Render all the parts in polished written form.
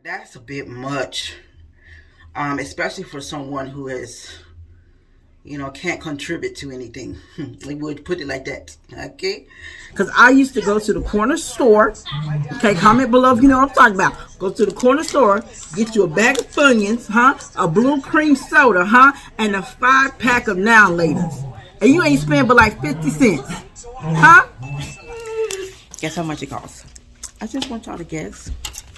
That's a bit much, especially for someone who is, can't contribute to anything. We would put it like that, okay? Because I used to go to the corner store. Okay, comment below if you know what I'm talking about. Go to the corner store, get you a bag of Funyuns, a blue cream soda, and a 5-pack of Now and Laters. And you ain't spend but like 50 cents, Guess how much it costs? I just want y'all to guess.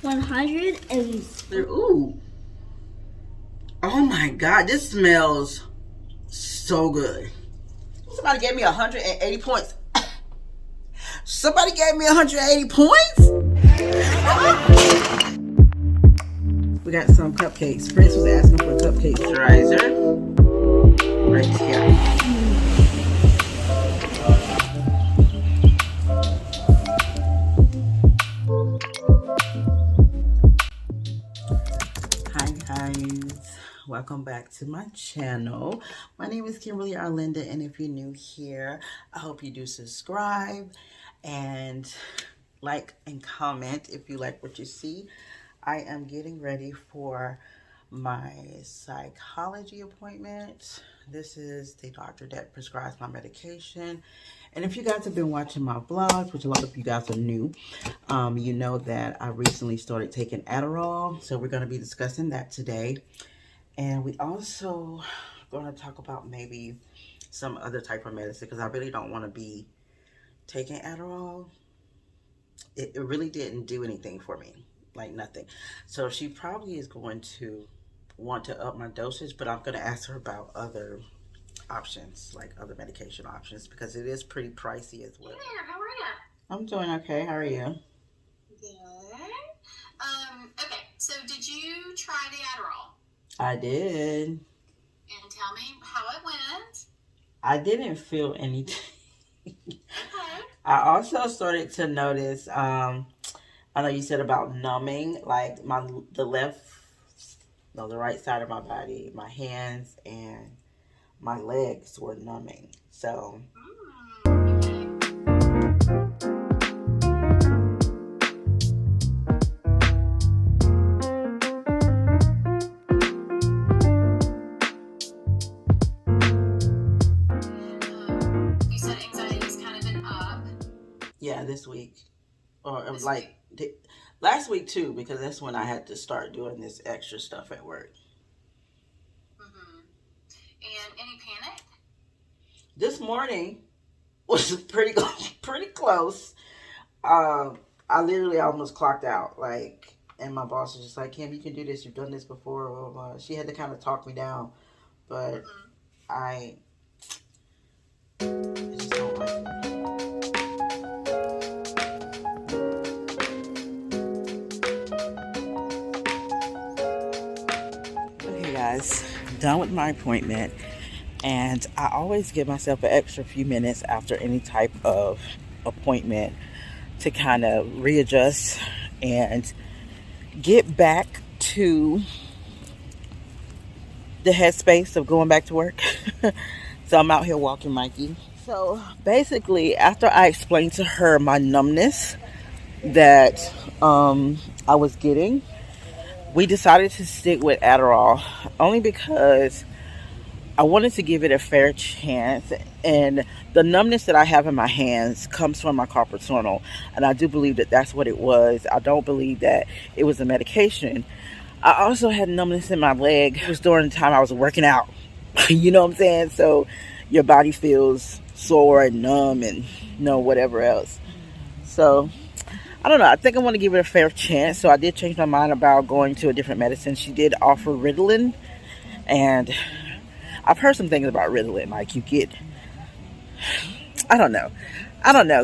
100 and... Ooh. Oh my God, this smells so good. Somebody gave me 180 points. Somebody gave me 180 points? We got some cupcakes. Prince was asking for a cupcake moisturizer. Right here. Welcome back to my channel. My name is Kimberly Arlinda, and if you're new here, I hope you do subscribe and like and comment if you like what you see. I am getting ready for my psychology appointment. This is the doctor that prescribes my medication. And if you guys have been watching my vlogs, which a lot of you guys are new, you know that I recently started taking Adderall. So we're going to be discussing that today. And we also going to talk about maybe some other type of medicine because I really don't want to be taking Adderall. It really didn't do anything for me, like nothing. So she probably is going to want to up my dosage, but I'm going to ask her about other options, like other medication options, because it is pretty pricey as well. Hey there, how are you? I'm doing okay. How are you? Good. Okay, so did you try the Adderall? I did. And tell me how it went. I didn't feel anything. Okay. I also started to notice, I know you said about numbing, like the right side of my body, my hands and my legs were numbing. So. Yeah, this week, or it was like last week too, because that's when I had to start doing this extra stuff at work. And any panic? This morning was pretty close. I literally almost clocked out, like, and my boss was just like, "Kim, you can do this. You've done this before." Blah, blah, blah. She had to kind of talk me down, but I just don't like it. Guys, done with my appointment, and I always give myself an extra few minutes after any type of appointment to kind of readjust and get back to the headspace of going back to work. So I'm out here walking Mikey. So basically, after I explained to her my numbness that I was getting, we decided to stick with Adderall only because I wanted to give it a fair chance. And the numbness that I have in my hands comes from my carpal tunnel. And I do believe that that's what it was. I don't believe that it was a medication. I also had numbness in my leg. It was during the time I was working out. You know what I'm saying? So your body feels sore and numb and whatever else. So I don't know. I think I want to give it a fair chance. So I did change my mind about going to a different medicine. She did offer Ritalin. And I've heard some things about Ritalin. Like you get, I don't know,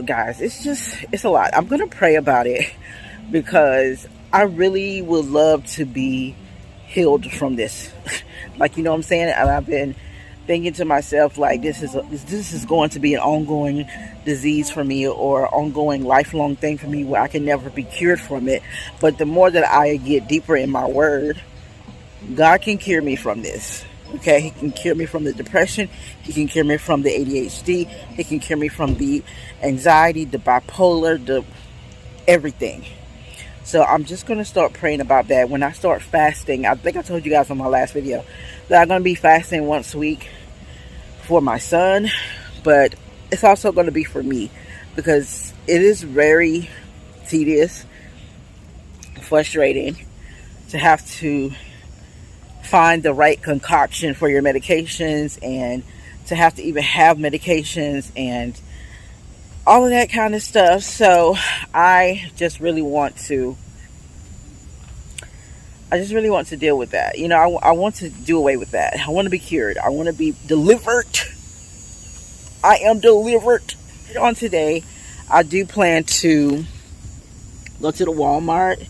guys. It's a lot. I'm going to pray about it because I really would love to be healed from this. Like, you know what I'm saying? And I've been thinking to myself, like, this is going to be an ongoing disease for me, or ongoing lifelong thing for me where I can never be cured from it. But the more that I get deeper in my word, God can cure me from this. Okay, He can cure me from the depression. He can cure me from the ADHD. He can cure me from the anxiety, the bipolar, the everything. So I'm just going to start praying about that. When I start fasting, I think I told you guys on my last video that I'm going to be fasting once a week for my son, but it's also going to be for me, because it is very tedious, frustrating to have to find the right concoction for your medications, and to have to even have medications and all of that kind of stuff. So I just really want to deal with that. You know, I want to do away with that. I want to be cured. I want to be delivered. I am delivered. On today, I do plan to go to the Walmart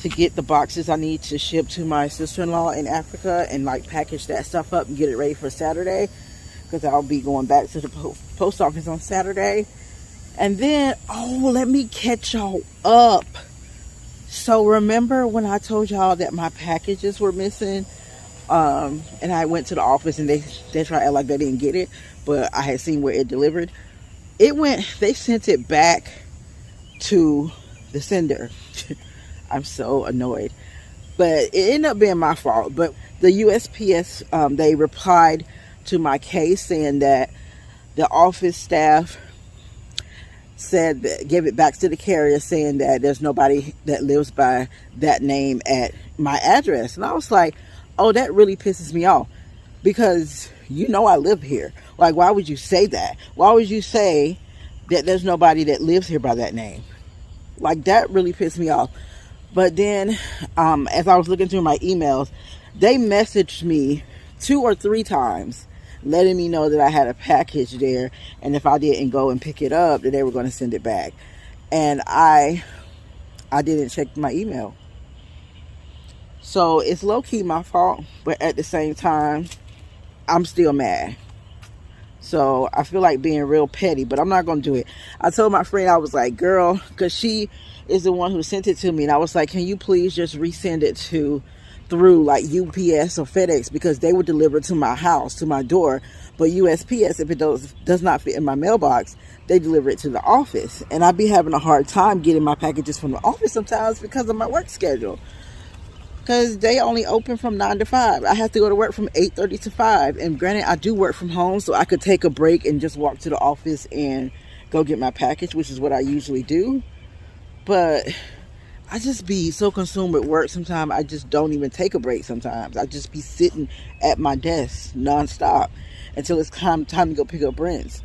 to get the boxes I need to ship to my sister-in-law in Africa, and like package that stuff up and get it ready for Saturday, because I'll be going back to the post office on Saturday. And then, oh, let me catch y'all up. So remember when I told y'all that my packages were missing, and I went to the office and they tried to act like they didn't get it, but I had seen where it delivered. They sent it back to the sender. I'm so annoyed, but it ended up being my fault. But the USPS, they replied to my case saying that the office staff said that, gave it back to the carrier, saying that there's nobody that lives by that name at my address. And I was like, oh, that really pisses me off, because you know I live here. Like, why would you say that? Why would you say that there's nobody that lives here by that name? Like, that really pissed me off. But then, as I was looking through my emails, they messaged me 2 or 3 times letting me know that I had a package there, and if I didn't go and pick it up, that they were going to send it back. And I didn't check my email. So it's low-key my fault, but at the same time, I'm still mad. So I feel like being real petty, but I'm not going to do it. I told my friend, I was like, girl, because she is the one who sent it to me, and I was like, can you please just resend it through like UPS or FedEx, because they would deliver to my house, to my door. But USPS, if it does not fit in my mailbox, they deliver it to the office. And I'd be having a hard time getting my packages from the office sometimes because of my work schedule, because they only open from 9 to 5. I have to go to work from 8:30 to 5. And granted, I do work from home, so I could take a break and just walk to the office and go get my package, which is what I usually do. But I just be so consumed with work sometimes, I just don't even take a break sometimes. I just be sitting at my desk nonstop until it's time to go pick up rents.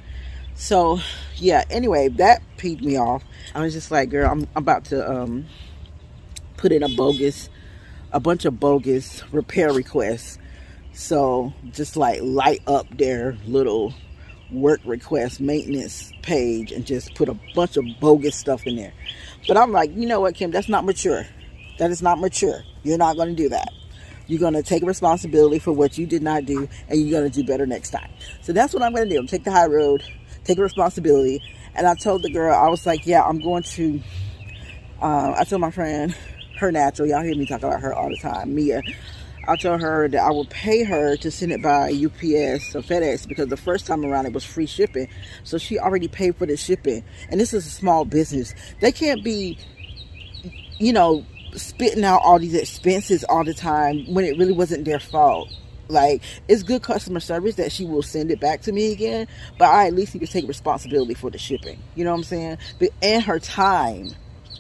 So, yeah, anyway, that peeved me off. I was just like, girl, I'm about to put in a bunch of bogus repair requests. So, just like light up their little work request maintenance page and just put a bunch of bogus stuff in there. But I'm like, you know what, Kim, that's not mature. That is not mature. You're not going to do that. You're going to take responsibility for what you did not do, and you're going to do better next time. So that's what I'm going to do. I'm take the high road, take responsibility. And I told the girl, I was like, yeah, I'm going to, I told my friend, her natural, y'all hear me talk about her all the time, Mia. I told her that I would pay her to send it by UPS or FedEx, because the first time around it was free shipping. So she already paid for the shipping. And this is a small business. They can't be, you know, spitting out all these expenses all the time when it really wasn't their fault. Like, it's good customer service that she will send it back to me again, but I at least need to take responsibility for the shipping. You know what I'm saying? And her time.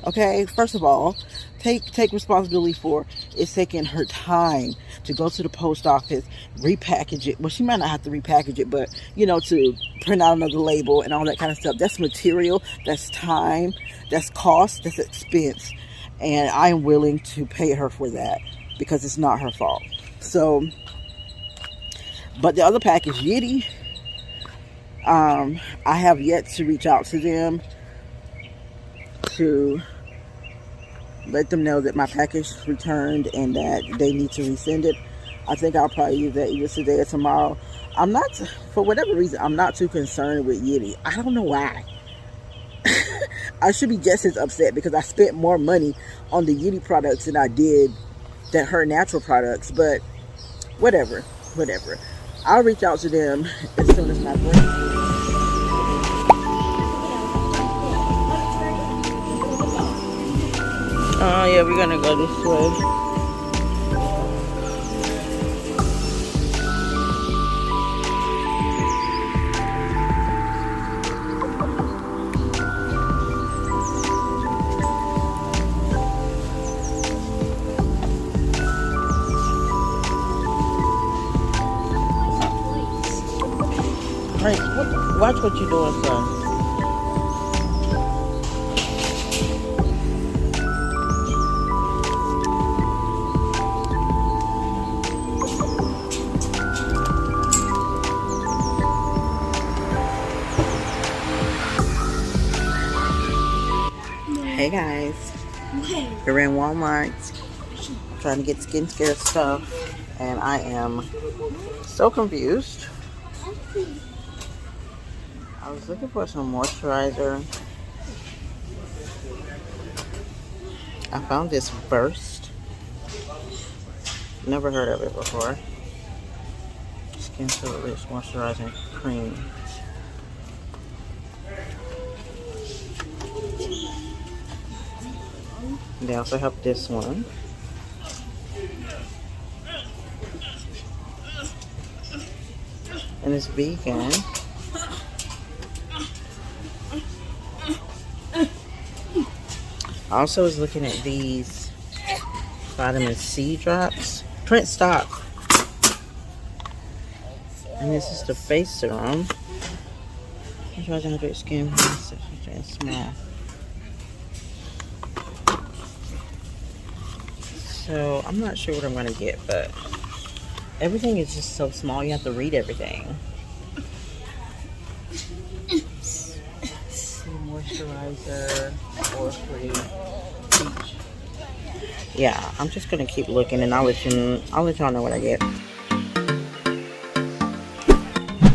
Okay, first of all, take responsibility for it's taking her time to go to the post office, repackage it. Well, she might not have to repackage it, but, you know, to print out another label and all that kind of stuff. That's material, that's time, that's cost, that's expense. And I am willing to pay her for that because it's not her fault. So, but the other package, Yitty, I have yet to reach out to them to let them know that my package returned and that they need to resend it. I think I'll probably use that either today or tomorrow. I'm not, for whatever reason, I'm not too concerned with Yitty. I don't know why. I should be just as upset because I spent more money on the Yitty products than I did her natural products. But whatever. I'll reach out to them as soon as my break. Oh yeah, we're gonna go this way. Hey, watch what you're doing, son. Hey guys, we're in Walmart trying to get skincare stuff, and I am so confused. I was looking for some moisturizer. I found this Burst. Never heard of it before. Skin So Rich Moisturizing Cream. They also have this one. And it's vegan. I also was looking at these vitamin C drops. Print stock. And this is the face serum. Try to hydrate skin and small. So I'm not sure what I'm gonna get, but everything is just so small. You have to read everything. Moisturizer for free. Peach. Yeah, I'm just gonna keep looking, and I'll let y'all know what I get.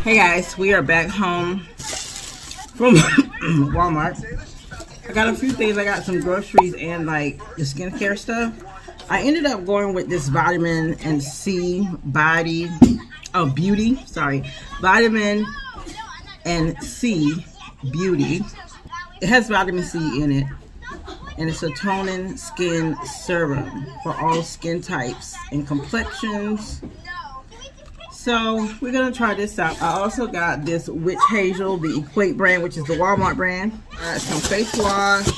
Hey guys, we are back home from Walmart. I got a few things. I got some groceries and like the skincare stuff. I ended up going with this vitamin and C beauty. Sorry, vitamin and C beauty. It has vitamin C in it, and it's a toning skin serum for all skin types and complexions. So we're gonna try this out. I also got this Witch Hazel, the Equate brand, which is the Walmart brand. Got some face wash.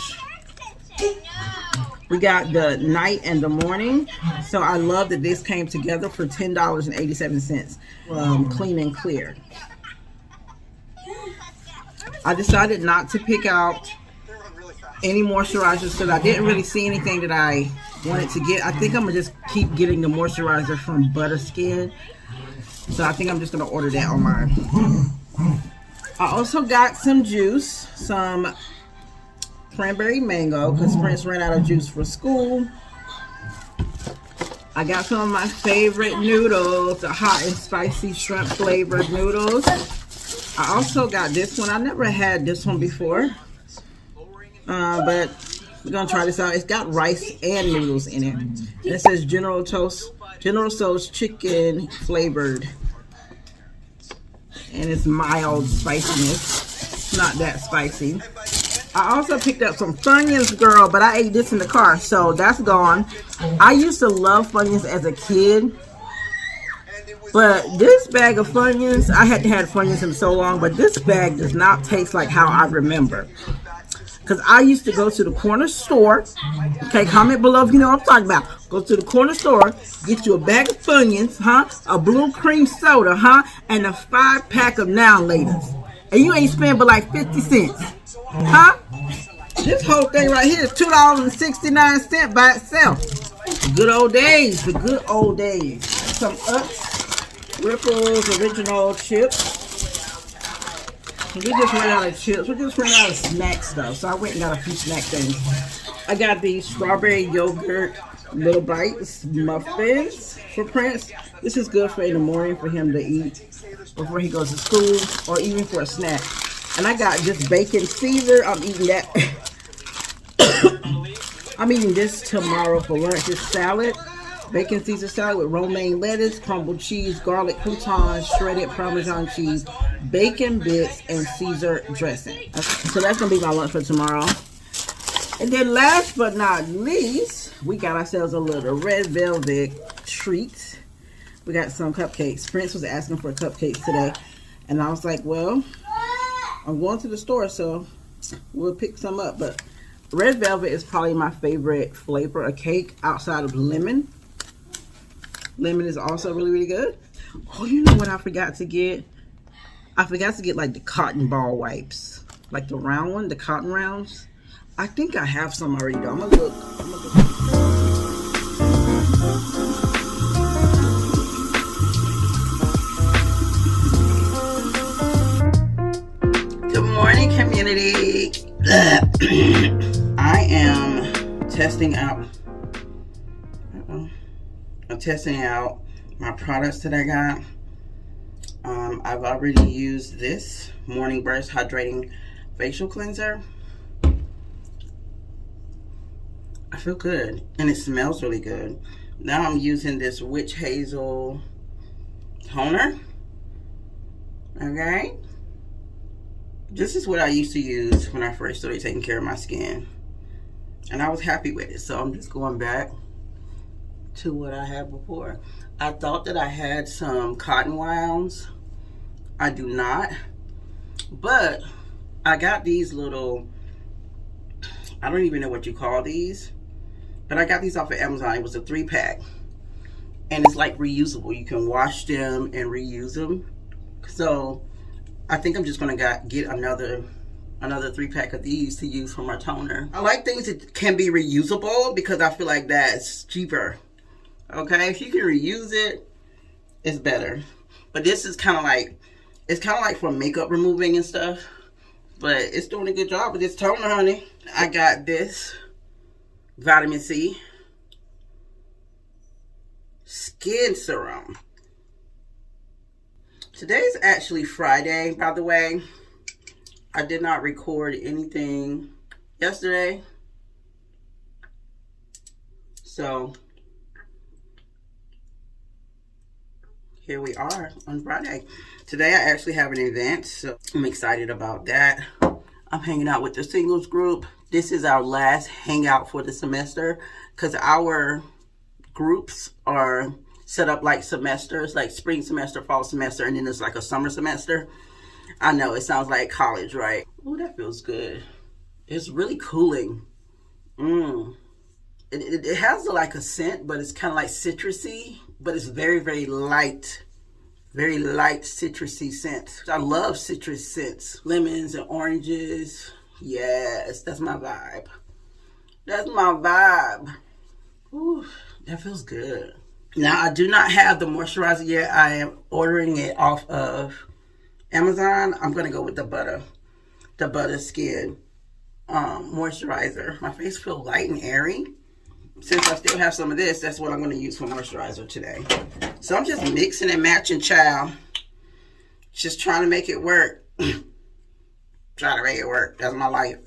We got the night and the morning. So I love that this came together for $10.87. Clean and clear. I decided not to pick out any moisturizers because I didn't really see anything that I wanted to get. I think I'm gonna just keep getting the moisturizer from Butter Skin. So I think I'm just gonna order that on mine. I also got some juice, some cranberry mango, because Prince ran out of juice for school. I got some of my favorite noodles, the hot and spicy shrimp flavored noodles. I also got this one. I never had this one before, but we're gonna try this out. It's got rice and noodles in it. And it says General Tso's chicken flavored, and it's mild spiciness. It's not that spicy. I also picked up some Funyuns, girl, but I ate this in the car, so that's gone. I used to love Funyuns as a kid. But this bag of Funyuns, I hadn't had Funyuns in so long, but this bag does not taste like how I remember. Because I used to go to the corner store. Okay, comment below if you know what I'm talking about. Go to the corner store, get you a bag of Funyuns, a blue cream soda, and a 5-pack of Now and Laters. And you ain't spend but like 50 cents. This whole thing right here is $2.69 by itself. Good old days, the good old days. Some Ripples original chips. We just ran out of chips. We just ran out of snack stuff. So I went and got a few snack things. I got these strawberry yogurt little bites muffins for Prince. This is good for in the morning for him to eat before he goes to school or even for a snack. And I got this bacon Caesar. I'm eating that. I'm eating this tomorrow for lunch. This salad. Bacon Caesar salad with romaine lettuce, crumbled cheese, garlic croutons, shredded Parmesan cheese, bacon bits, and Caesar dressing. So that's going to be my lunch for tomorrow. And then last but not least, we got ourselves a little red velvet treat. We got some cupcakes. Prince was asking for cupcakes today. And I was like, well, I'm going to the store, so we'll pick some up. But red velvet is probably my favorite flavor of cake outside of lemon. Lemon is also really, really good. Oh, you know what I forgot to get? I forgot to get like the cotton ball wipes. Like the round one, the cotton rounds. I think I have some already though. I'm gonna look. Good morning, community. I am testing out. I'm testing out my products that I got. I've already used this Morning Burst Hydrating Facial Cleanser. I feel good, and it smells really good. Now I'm using this Witch Hazel toner. Okay, this is what I used to use when I first started taking care of my skin, and I was happy with it. So I'm just going back to what I had before. I thought that I had some cotton wounds. I do not, but I got these little, I don't even know what you call these, but I got these off of Amazon. It was a 3-pack, and it's like reusable. You can wash them and reuse them. So I think I'm just gonna get another 3-pack of these to use for my toner. I like things that can be reusable because I feel like that's cheaper. Okay, if you can reuse it, it's better. But this is kind of like, it's kind of like for makeup removing and stuff. But it's doing a good job with this toner, honey. I got this vitamin C skin serum. Today's actually Friday, by the way. I did not record anything yesterday. So here we are on Friday. Today I actually have an event, so I'm excited about that. I'm hanging out with the singles group. This is our last hangout for the semester because our groups are set up like semesters, like spring semester, fall semester, and then there's like a summer semester. I know, it sounds like college, right? Oh, that feels good. It's really cooling. It has like a scent, but it's kind of like citrusy, but it's very, very light citrusy scent. I love citrus scents. Lemons and oranges. Yes, that's my vibe. That's my vibe. Ooh, that feels good. Now, I do not have the moisturizer yet. I am ordering it off of Amazon. I'm going to go with the butter skin moisturizer. My face feels light and airy. Since I still have some of this, that's what I'm going to use for moisturizer today. So I'm just mixing and matching, child. Just trying to make it work. Trying to make it work. That's my life.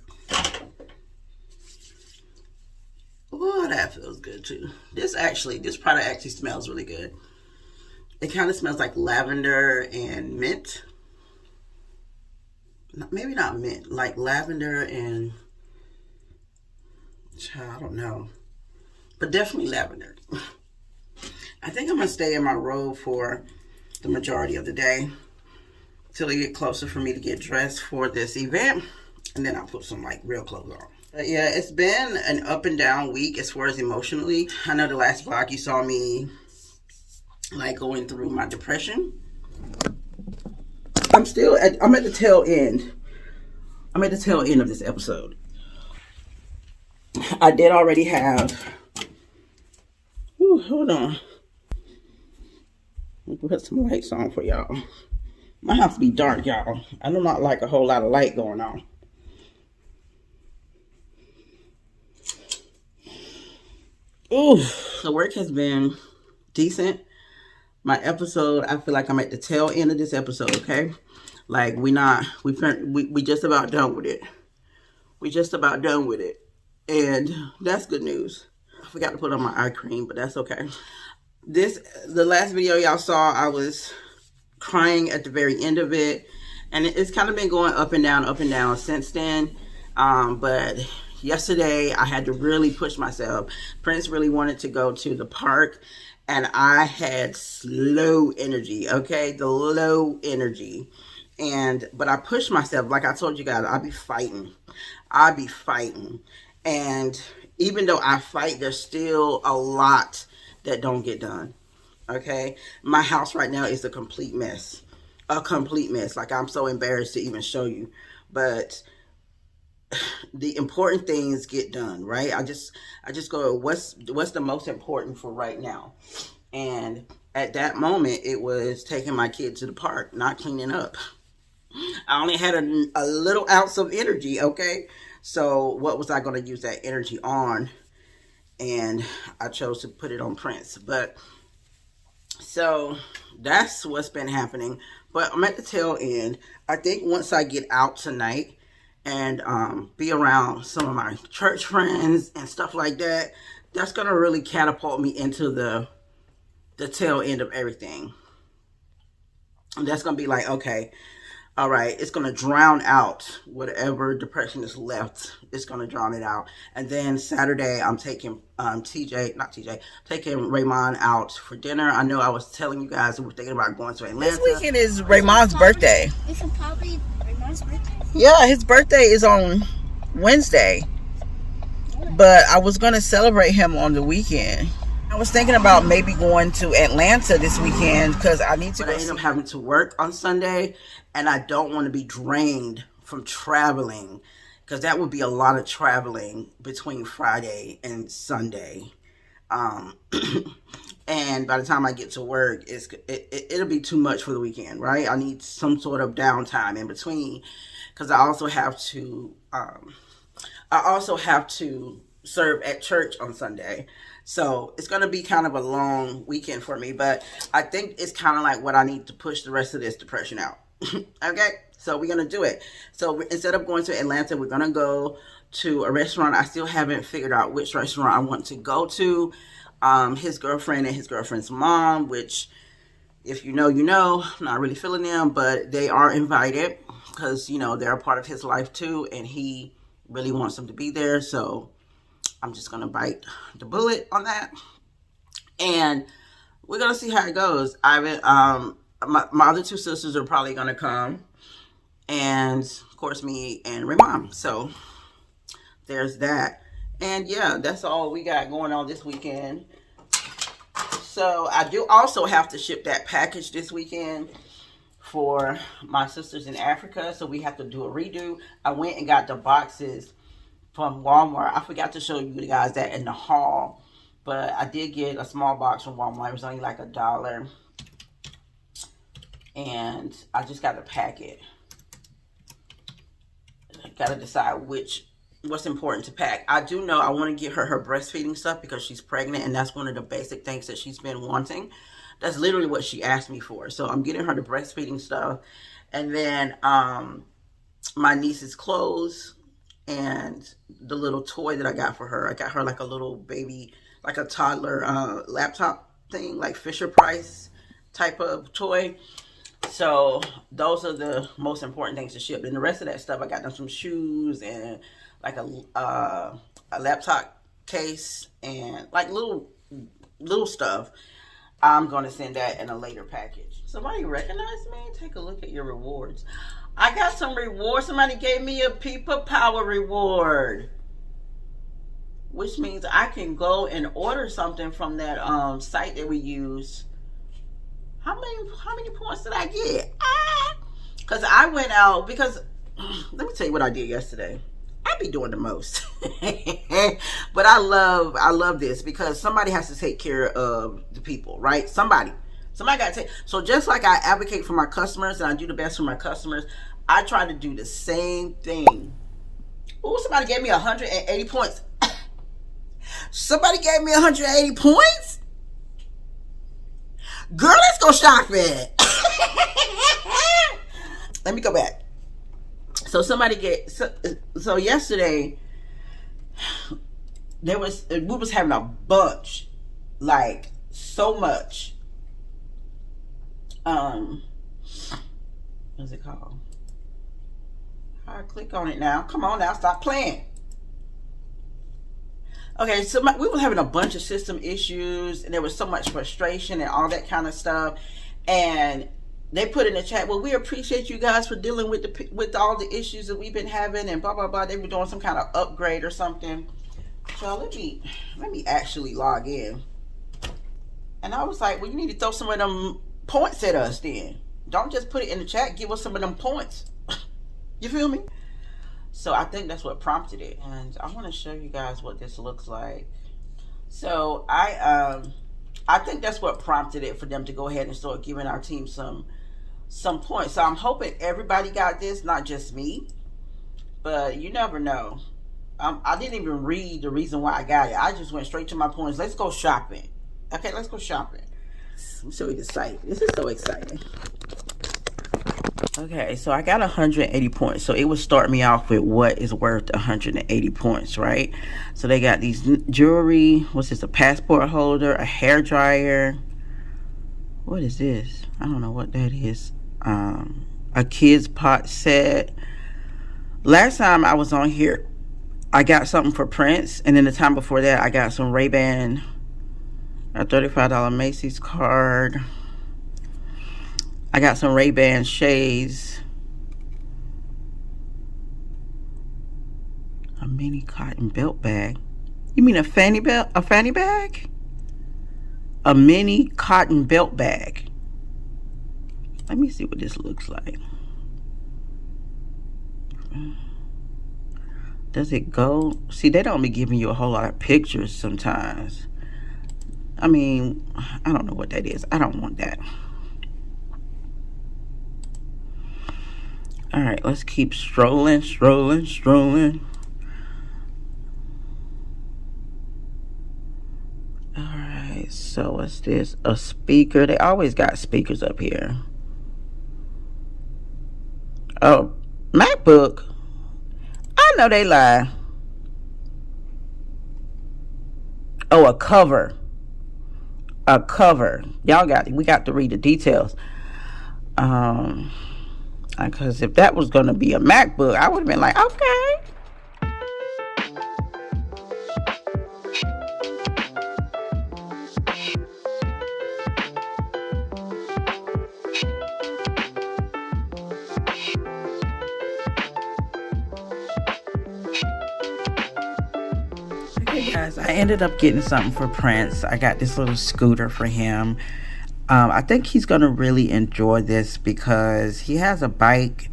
Oh, that feels good too. This product actually smells really good. It kind of smells like lavender and mint. Maybe not mint, like lavender and, I don't know. But definitely lavender. I think I'm going to stay in my robe for the majority of the day till it get closer for me to get dressed for this event. And then I'll put some like real clothes on. But yeah, it's been an up and down week as far as emotionally. I know the last vlog you saw me like going through my depression. I'm at the tail end. I'm at the tail end of this episode. I did already have... Ooh, hold on. Let me put some lights on for y'all. My house be dark, y'all. I do not like a whole lot of light going on. Ooh, the work has been decent. My episode, I feel like I'm at the tail end of this episode, okay? Like we just about done with it. We just about done with it. And that's good news. I forgot to put on my eye cream, but that's okay. The last video y'all saw, I was crying at the very end of it. And it's kind of been going up and down since then. But yesterday I had to really push myself. Prince really wanted to go to the park, and I had slow energy, okay? The low energy. But I pushed myself. Like I told you guys, I'll be fighting. And even though I fight, there's still a lot that don't get done, okay? My house right now is a complete mess. Like, I'm so embarrassed to even show you. But the important things get done, right? I just go, what's the most important for right now? And at that moment, it was taking my kid to the park, not cleaning up. I only had a little ounce of energy, okay? So what was I going to use that energy on? And I chose to put it on Prince. But so that's what's been happening. But I'm at the tail end. I think once I get out tonight and be around some of my church friends and stuff like that, that's going to really catapult me into the tail end of everything. And that's going to be like, okay, all right, it's going to drown out whatever depression is left. It's going to drown it out. And then Saturday, I'm taking taking Raymond out for dinner. I know I was telling you guys we were thinking about going to Atlanta. This weekend is Raymond's birthday. We could probably Raymond's birthday. Yeah, his birthday is on Wednesday. But I was going to celebrate him on the weekend. I was thinking about maybe going to Atlanta this weekend because I need to go. I end up having to work on Sunday, and I don't want to be drained from traveling because that would be a lot of traveling between Friday and Sunday. And by the time I get to work, it'll be too much for the weekend, right? I need some sort of downtime in between because I also have to serve at church on Sunday. So it's going to be kind of a long weekend for me, but I think it's kind of like what I need to push the rest of this depression out. Okay, so we're going to do it. So instead of going to Atlanta, we're going to go to a restaurant. I still haven't figured out which restaurant I want to go to. His girlfriend and his girlfriend's mom, which if you know, I'm not really feeling them, but they are invited because, you know, they're a part of his life too, and he really wants them to be there. So I'm just going to bite the bullet on that. And we're going to see how it goes. My other two sisters are probably going to come. And, of course, me and Raymond. So, there's that. And, yeah, that's all we got going on this weekend. So, I do also have to ship that package this weekend for my sisters in Africa. So, we have to do a redo. I went and got the boxes from Walmart. I forgot to show you guys that in the haul, but I did get a small box from Walmart. It was only like $1, and I just got to pack it. I got to decide what's important to pack. I do know I want to get her breastfeeding stuff because she's pregnant, and that's one of the basic things that she's been wanting. That's literally what she asked me for. So I'm getting her the breastfeeding stuff, and then my niece's clothes. And the little toy that I got for her. I got her like a little baby, like a toddler laptop thing, like Fisher Price type of toy. So those are the most important things to ship. And the rest of that stuff, I got them some shoes and like a laptop case and like little stuff. I'm going to send that in a later package. Somebody recognize me? Take a look at your rewards. I got some rewards. Somebody gave me a People Power reward, which means I can go and order something from that site that we use. How many points did I get? Because I went out because let me tell you what I did yesterday. I be doing the most, but I love this because somebody has to take care of the people, right? Somebody got to take. So just like I advocate for my customers and I do the best for my customers, I try to do the same thing. Oh, somebody gave me 180 points. Somebody gave me 180 points? Girl, let's go shopping. Let me go back. So so yesterday we was having a bunch, like so much. What's it called? I click on it now. Come on now, stop playing. Okay, so we were having a bunch of system issues, and there was so much frustration and all that kind of stuff. And they put in the chat, well, we appreciate you guys for dealing with all the issues that we've been having, and blah blah blah. They were doing some kind of upgrade or something. So let me actually log in. And I was like, well, you need to throw some of them points at us then. Don't just put it in the chat. Give us some of them points. You feel me? So I think that's what prompted it. And I want to show you guys what this looks like. So I think that's what prompted it for them to go ahead and start giving our team some points. So I'm hoping everybody got this, not just me. But you never know. I didn't even read the reason why I got it. I just went straight to my points. Let's go shopping. Okay, let's go shopping. I'm so excited. This is so exciting. Okay, so I got 180 points. So it would start me off with what is worth 180 points, right? So they got these jewelry. What's this? A passport holder, a hair dryer. What is this? I don't know what that is. A kid's pot set. Last time I was on here, I got something for Prince. And then the time before that, I got some Ray-Ban, a $35 Macy's card. I got some Ray-Ban shades. A mini cotton belt bag. You mean a fanny belt? A fanny bag? A mini cotton belt bag. Let me see what this looks like. Does it go? See, they don't be giving you a whole lot of pictures sometimes. I mean, I don't know what that is. I don't want that. All right, let's keep strolling. All right, so what's this? A speaker. They always got speakers up here. Oh, MacBook. I know they lie. Oh, a cover. A cover. Y'all got it. We got to read the details. Because if that was going to be a MacBook, I would have been like, okay. Okay, guys, I ended up getting something for Prince. I got this little scooter for him. I think he's going to really enjoy this because he has a bike,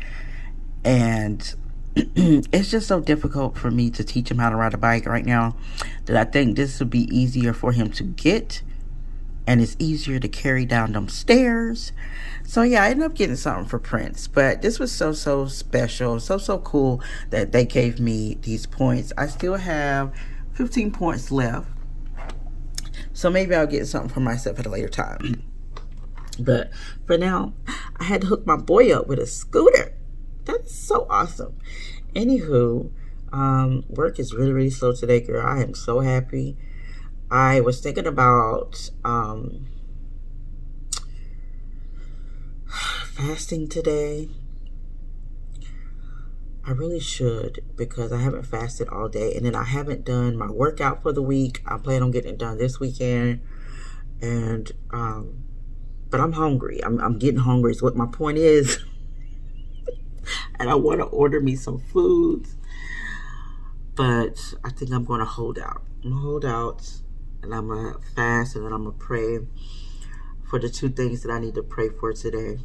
and it's just so difficult for me to teach him how to ride a bike right now that I think this would be easier for him to get, and it's easier to carry down them stairs. So yeah, I ended up getting something for Prince, but this was so special, so cool that they gave me these points. I still have 15 points left, so maybe I'll get something for myself at a later time. But for now, I had to hook my boy up with a scooter. That's so awesome. Anywho, work is really slow today, girl. I am so happy. I was thinking about fasting today. I really should, because I haven't fasted all day, and then I haven't done my workout for the week. I plan on getting it done this weekend, and but I'm hungry. I'm getting hungry is what my point is. And I want to order me some foods. But I think I'm going to hold out. I'm going to hold out, and I'm going to fast, and then I'm going to pray for the two things that I need to pray for today.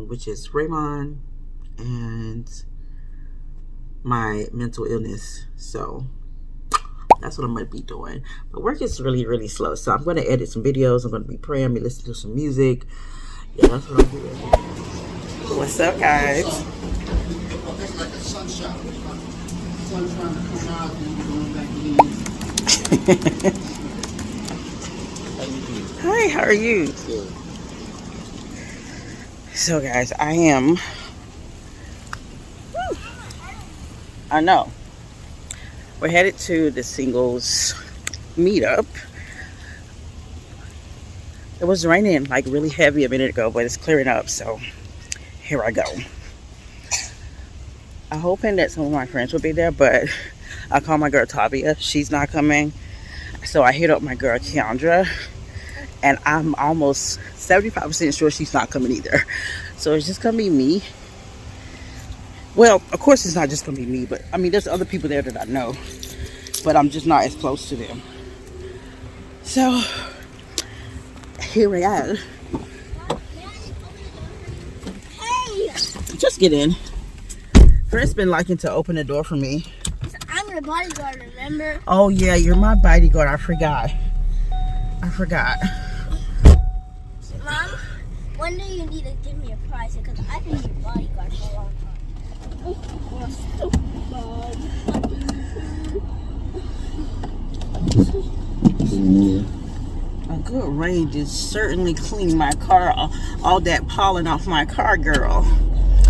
Which is Raymond and my mental illness. So that's what I'm going to be doing. But work is really slow. So I'm going to edit some videos. I'm going to be praying. I'm going to listen to some music. Yeah, that's what I'm doing. What's up, guys? It's like a sunshine. Sun's trying to come out and we're going back in. Hi, how are you? Good. So, guys, I am... I know. We're headed to the singles meetup. It was raining like really heavy a minute ago, but it's clearing up, so here I go. I'm hoping that some of my friends will be there, but I called my girl Tavia. She's not coming. So I hit up my girl Keandra. And I'm almost 75% sure she's not coming either. So it's just gonna be me. Well, of course it's not just gonna be me, but I mean there's other people there that I know, but I'm just not as close to them. So here we are. Hey! Just get in. Chris been liking to open the door for me. I'm your bodyguard, remember? Oh yeah, you're my bodyguard. I forgot. Mom, one day you need to give me a prize because I've been your bodyguard for a long time. A good rain just certainly cleaned my car, all that pollen off my car, girl.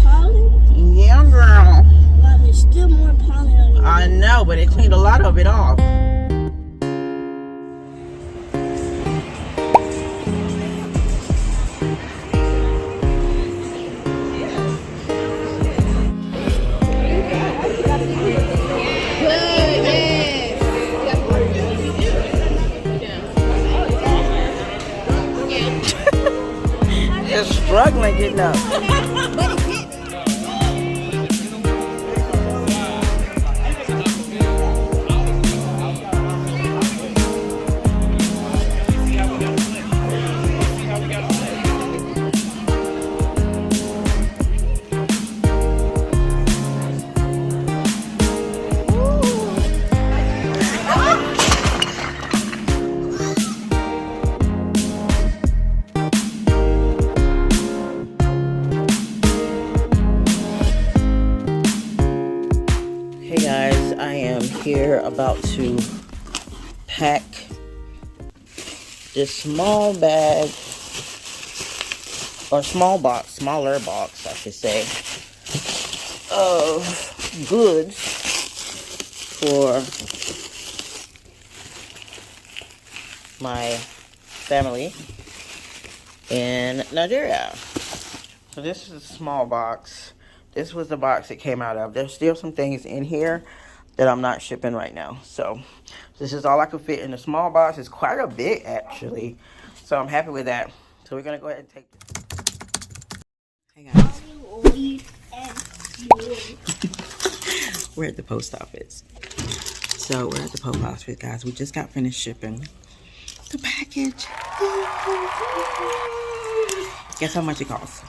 Pollen? Yeah, girl. Mom, there's still more pollen on you. I know, but it cleaned a lot of it off. Just struggling getting up. Hey guys, I am here about to pack this small bag, or smaller box, I should say, of goods for my family in Nigeria. So this is a small box. This was the box it came out of. There's still some things in here that I'm not shipping right now. So this is all I could fit in a small box. It's quite a bit actually. So I'm happy with that. So we're gonna go ahead and take this. Hey guys. We're at the post office. So we're at the post office, guys. We just got finished shipping the package. Guess how much it costs?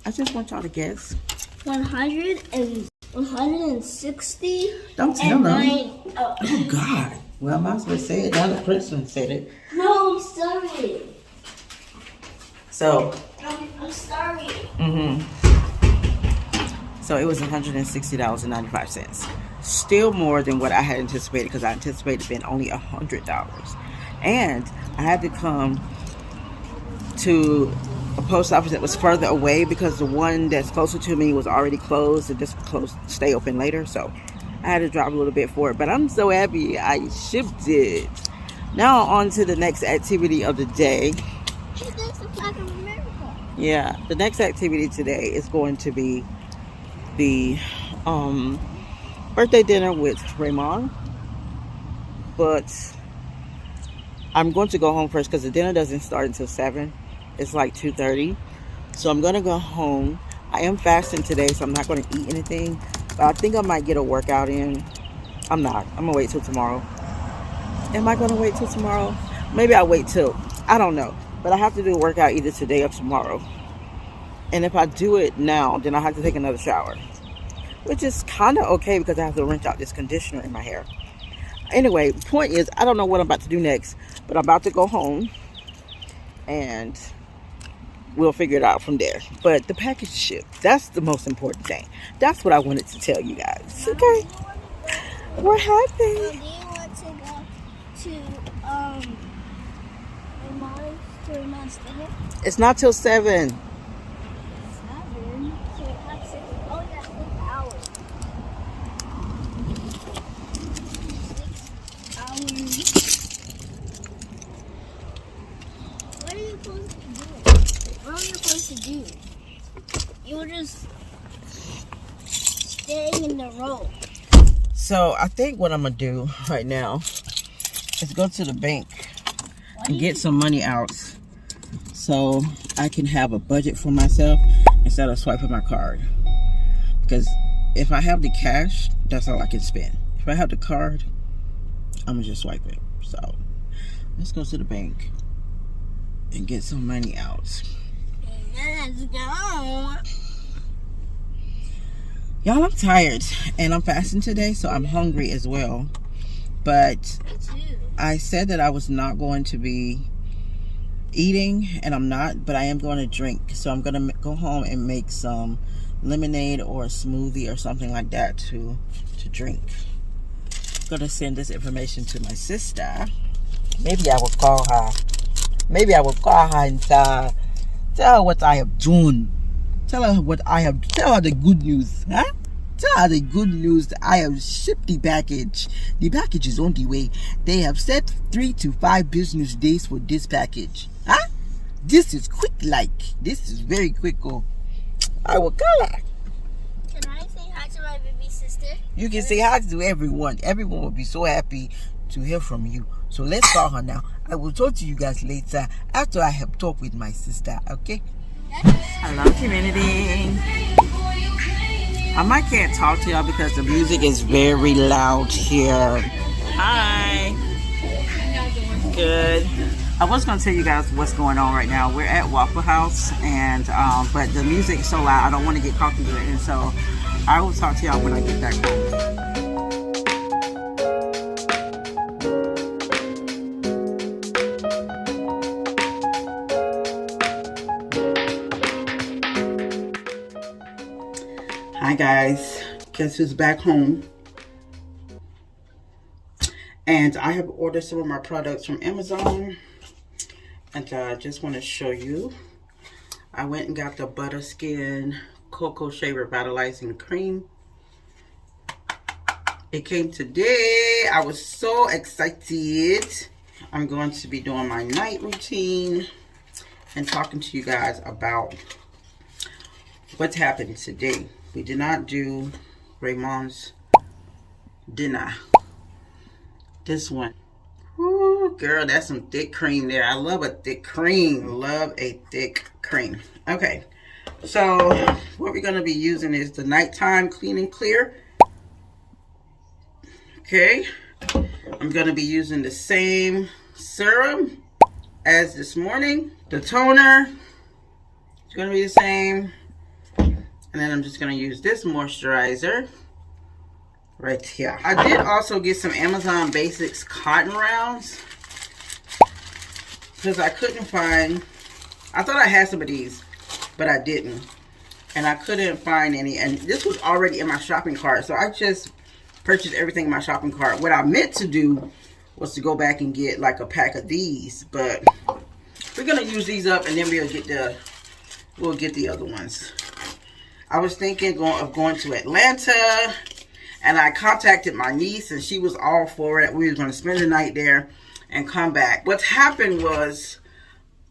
I just want y'all to guess. 160. Don't tell them. Oh God. Well, I might as well say it. Now the Princeton said it. No, I'm sorry. So. I'm sorry. So it was $160.95. Still more than what I had anticipated because I anticipated being only $100. And I had to come to a post office that was further away because the one that's closer to me was already closed and just closed, stay open later. So I had to drive a little bit for it, but I'm so happy I shipped it. Now on to the next activity of the day. Hey, that's the flag of America. Yeah, the next activity today is going to be the birthday dinner with Raymond, but I'm going to go home first because the dinner doesn't start until 7. It's like 2:30. So I'm going to go home. I am fasting today, so I'm not going to eat anything. But I think I might get a workout in. I'm not. I'm going to wait till tomorrow. Am I going to wait till tomorrow? Maybe I'll wait till, I don't know. But I have to do a workout either today or tomorrow. And if I do it now, then I have to take another shower. Which is kind of okay because I have to rinse out this conditioner in my hair. Anyway, the point is, I don't know what I'm about to do next. But I'm about to go home. And we'll figure it out from there. But the package shipped. That's the most important thing. That's what I wanted to tell you guys. Okay. What happened? Do you want to go to Raymond's dinner? It's not till 7. 7? So we have 6. Oh, yeah, 6 hours. 6 hours. What are you supposed to do? What are you supposed to do? You were just staying in the road. So I think what I'm gonna do right now is go to the bank and get some money out so I can have a budget for myself instead of swiping my card. Because if I have the cash, that's all I can spend. If I have the card, I'm gonna just swipe it. So let's go to the bank and get some money out. Let's go. Y'all, I'm tired and I'm fasting today, so I'm hungry as well. But Me too. I said that I was not going to be eating, and I'm not, but I am going to drink. So I'm going to go home and make some lemonade or a smoothie or something like that to drink. I'm going to send this information to my sister. Maybe I will call her. Maybe I will call her and tell her what I have done. Tell her the good news, huh? Tell her the good news that I have shipped the package. The package is on the way. They have set 3 to 5 business days for this package. Huh? This is quick like. This is very quick. Oh, I will call her. Can I say hi to my baby sister? You can say hi to everyone. Everyone will be so happy to hear from you. So let's call her now. I will talk to you guys later after I have talked with my sister, okay? Hello, community. I might can't talk to y'all because the music is very loud here. Hi. Good. I was going to tell you guys what's going on right now. We're at Waffle House, and but the music is so loud I don't want to get copyrighted, and so I will talk to y'all when I get back home. Hi guys, guess who's back home? And I have ordered some of my products from Amazon, and I just want to show you. I went and got the Butterskin Cocoa Shea Revitalizing Cream. It came today. I was so excited. I'm going to be doing my night routine and talking to you guys about what's happened today. We did not do Raymond's dinner. This one. Ooh, girl, that's some thick cream there. I love a thick cream. Love a thick cream. Okay, so what we're going to be using is the Nighttime Clean and Clear. Okay, I'm going to be using the same serum as this morning. The toner is going to be the same. And then I'm just going to use this moisturizer right here. I did also get some Amazon Basics cotton rounds because I couldn't find, I thought I had some of these, but I didn't. And I couldn't find any. And this was already in my shopping cart. So I just purchased everything in my shopping cart. What I meant to do was to go back and get like a pack of these. But we're going to use these up and then we'll get the other ones. I was thinking of going to Atlanta, and I contacted my niece, and she was all for it. We were going to spend the night there and come back. What happened was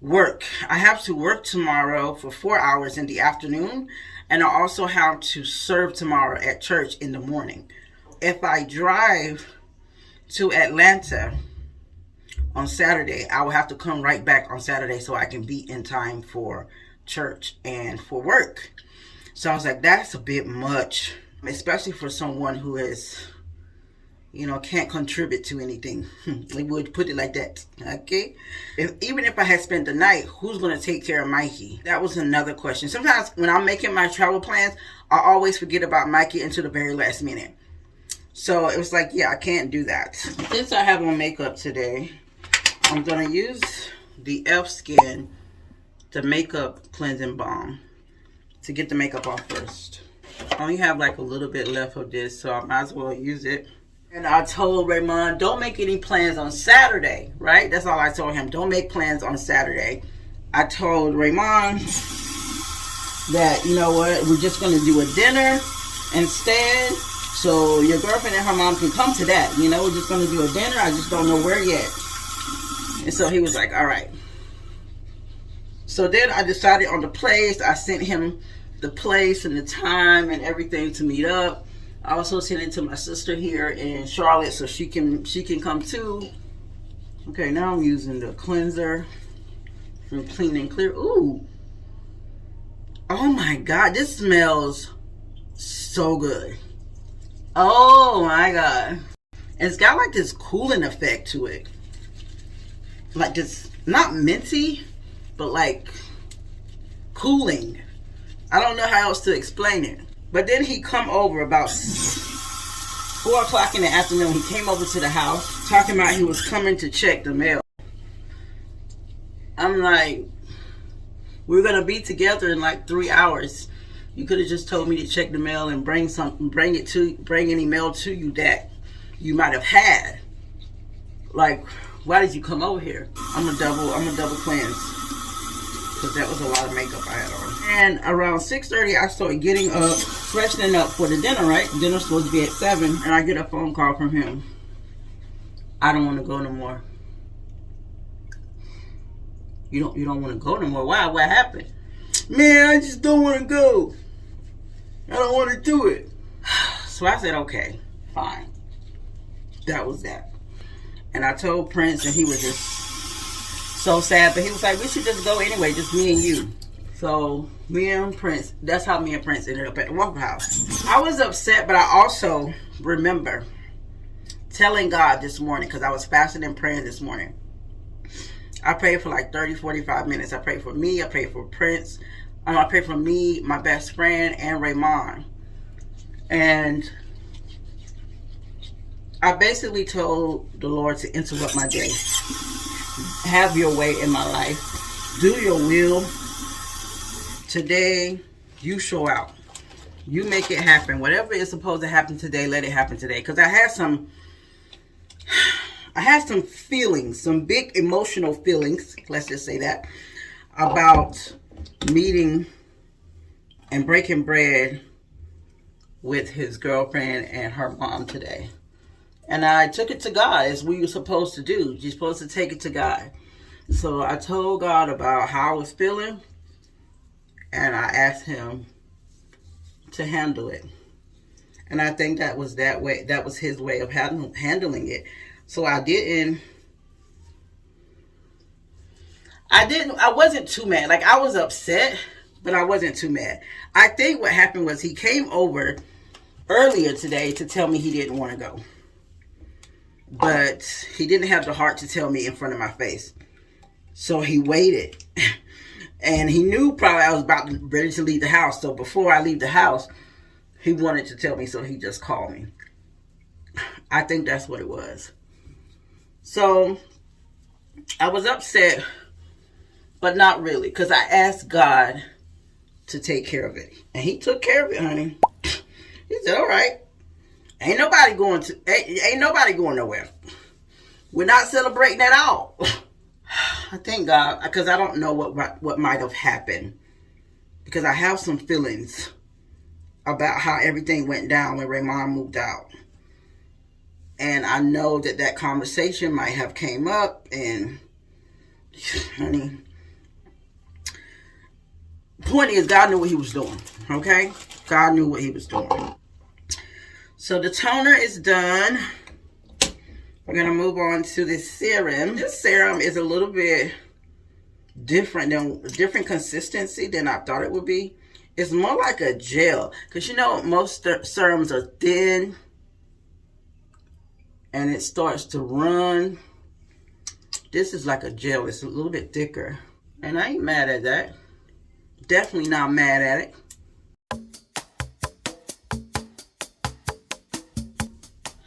work. I have to work tomorrow for 4 hours in the afternoon, and I also have to serve tomorrow at church in the morning. If I drive to Atlanta on Saturday, I will have to come right back on Saturday so I can be in time for church and for work. So I was like, that's a bit much, especially for someone who is, you know, can't contribute to anything. We would put it like that, okay? Even if I had spent the night, who's going to take care of Mikey? That was another question. Sometimes when I'm making my travel plans, I always forget about Mikey until the very last minute. So it was like, yeah, I can't do that. Since I have on makeup today, I'm going to use the Elf Skin, the Makeup Cleansing Balm, to get the makeup off first. I only have like a little bit left of this, so I might as well use it. And I told Raymond, don't make any plans on Saturday, right? That's all I told him. Don't make plans on Saturday. I told Raymond that, you know what, we're just going to do a dinner instead. So your girlfriend and her mom can come to that. You know, we're just going to do a dinner. I just don't know where yet. And so he was like, all right. So then I decided on the place. I sent him the place and the time and everything to meet up. I also sent it to my sister here in Charlotte so she can come too. Okay, now I'm using the cleanser from Clean and Clear. Ooh. Oh my God, this smells so good. Oh my God. It's got like this cooling effect to it. Like this, not minty, but like cooling. I don't know how else to explain it. But then he come over about 4 o'clock in the afternoon. He came over to the house talking about he was coming to check the mail. I'm like, we're gonna be together in like 3 hours. You could have just told me to check the mail and bring any mail to you that you might have had. Like, why did you come over here? I'm a double cleanse. Because that was a lot of makeup I had on. And around 6:30, I started getting up, freshening up for the dinner, right? Dinner's supposed to be at 7, and I get a phone call from him. I don't want to go no more. You don't want to go no more? Why? What happened? Man, I just don't want to go. I don't want to do it. So I said, okay, fine. That was that. And I told Prince, and he was just so sad, but he was like, we should just go anyway, just me and you. So me and Prince, that's how me and Prince ended up at the Waffle House. I was upset, but I also remember telling God this morning, because I was fasting and praying this morning. I prayed for like 30-45 minutes. I prayed for me, I prayed for Prince, I prayed for me, my best friend, and Raymond. And I basically told the Lord to interrupt my day. Have your way in my life. Do your will. Today, you show out. You make it happen. Whatever is supposed to happen today, let it happen today. Because I had some feelings, some big emotional feelings, let's just say that, about meeting and breaking bread with his girlfriend and her mom today. And I took it to God, as we were supposed to do. You're supposed to take it to God. So I told God about how I was feeling, and I asked him to handle it. And I think that was that way. That was his way of handling it. So I wasn't too mad. Like, I was upset, but I wasn't too mad. I think what happened was he came over earlier today to tell me he didn't want to go. But he didn't have the heart to tell me in front of my face. So he waited. And he knew probably I was ready to leave the house. So before I leave the house, he wanted to tell me, so he just called me. I think that's what it was. So I was upset, but not really, because I asked God to take care of it. And he took care of it, honey. He said, all right. Ain't nobody going nowhere. We're not celebrating at all. I thank God, because I don't know what might have happened. Because I have some feelings about how everything went down when Raymond moved out. And I know that conversation might have came up, and honey, point is, God knew what he was doing. Okay? God knew what he was doing. So the toner is done. We're going to move on to this serum. This serum is a little bit different consistency than I thought it would be. It's more like a gel. Because you know, most serums are thin. And it starts to run. This is like a gel. It's a little bit thicker. And I ain't mad at that. Definitely not mad at it.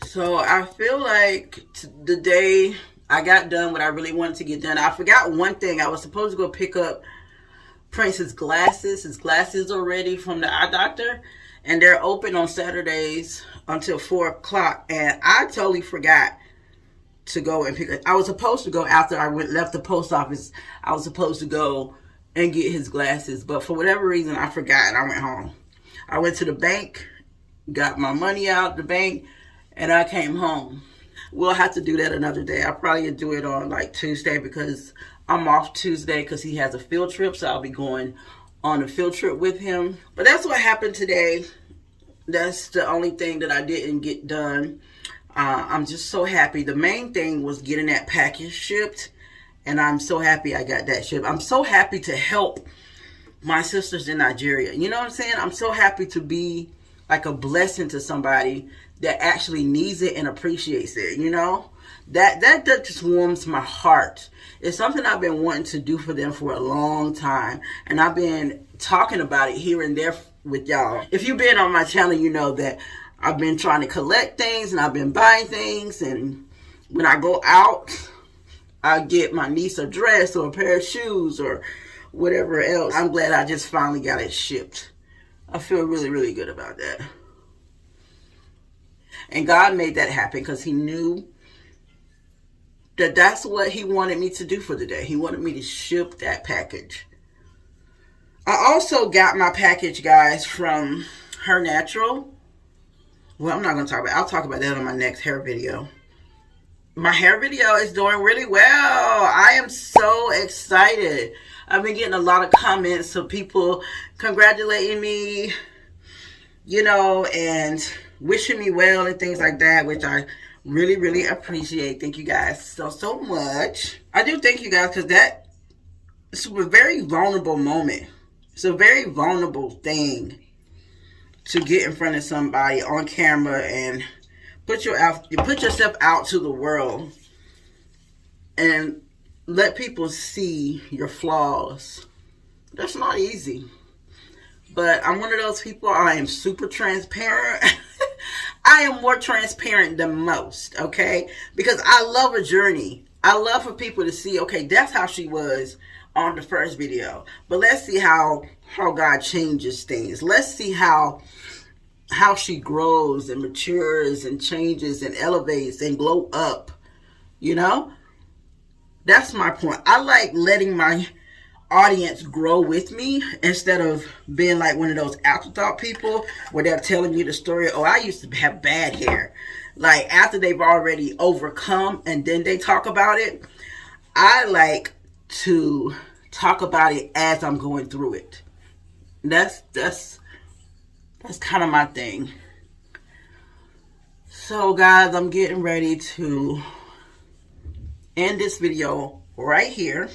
So I feel like the day I got done what I really wanted to get done. I forgot one thing. I was supposed to go pick up Prince's glasses. His glasses are ready from the eye doctor. And they're open on Saturdays until 4 o'clock. And I totally forgot to go and pick up. I was supposed to go after I left the post office. I was supposed to go and get his glasses. But for whatever reason, I forgot and I went home. I went to the bank, got my money out the bank, and I came home. We'll have to do that another day. I'll probably do it on like Tuesday, because I'm off Tuesday because he has a field trip. So I'll be going on a field trip with him. But that's what happened today. That's the only thing that I didn't get done. I'm just so happy. The main thing was getting that package shipped, and I'm so happy I got that shipped. I'm so happy to help my sisters in Nigeria. You know what I'm saying? I'm so happy to be like a blessing to somebody that actually needs it and appreciates it, you know? That just warms my heart. It's something I've been wanting to do for them for a long time, and I've been talking about it here and there with y'all. If you've been on my channel, you know that I've been trying to collect things and I've been buying things, and when I go out, I get my niece a dress or a pair of shoes or whatever else. I'm glad I just finally got it shipped. I feel really, really good about that. And God made that happen because he knew that that's what he wanted me to do for the day. He wanted me to ship that package. I also got my package, guys, from Her Natural. Well, I'm not going to talk about it. I'll talk about that on my next hair video. My hair video is doing really well. I am so excited. I've been getting a lot of comments of people congratulating me, you know, and wishing me well and things like that, which I really, really appreciate. Thank you guys so much. I do thank you guys because it's a very vulnerable moment. It's a very vulnerable thing to get in front of somebody on camera and put yourself out to the world and let people see your flaws. That's not easy. But I'm one of those people, I am super transparent. I am more transparent than most, okay? Because I love a journey. I love for people to see, okay, that's how she was on the first video. But let's see how God changes things. Let's see how she grows and matures and changes and elevates and glow up, you know? That's my point. I like letting my audience grow with me instead of being like one of those afterthought people where they're telling you the story, oh, I used to have bad hair. Like after they've already overcome and then they talk about it. I like to talk about it as I'm going through it. That's kind of my thing. So guys, I'm getting ready to end this video right here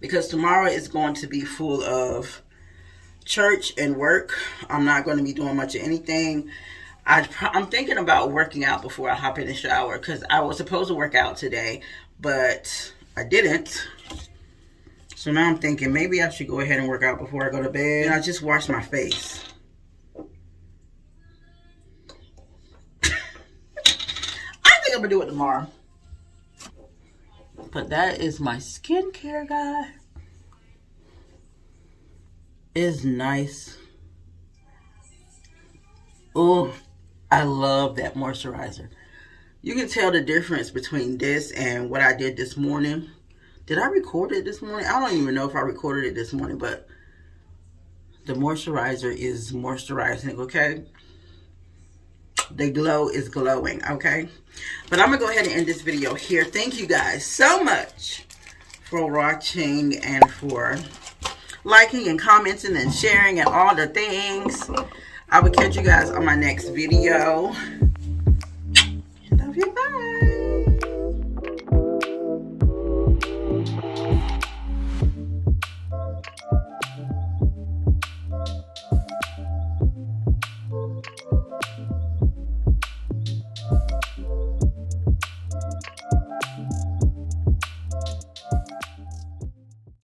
because tomorrow is going to be full of church and work. I'm not going to be doing much of anything. I'm thinking about working out before I hop in the shower because I was supposed to work out today, but I didn't. So now I'm thinking maybe I should go ahead and work out before I go to bed. And I just wash my face. I think I'm going to do it tomorrow. But that is my skincare, guy. It's nice. Oh, I love that moisturizer. You can tell the difference between this and what I did this morning. Did I record it this morning? I don't even know if I recorded it this morning, but the moisturizer is moisturizing, okay? The glow is glowing, okay? But I'm going to go ahead and end this video here. Thank you guys so much for watching and for liking and commenting and sharing and all the things. I will catch you guys on my next video. Love you, bye.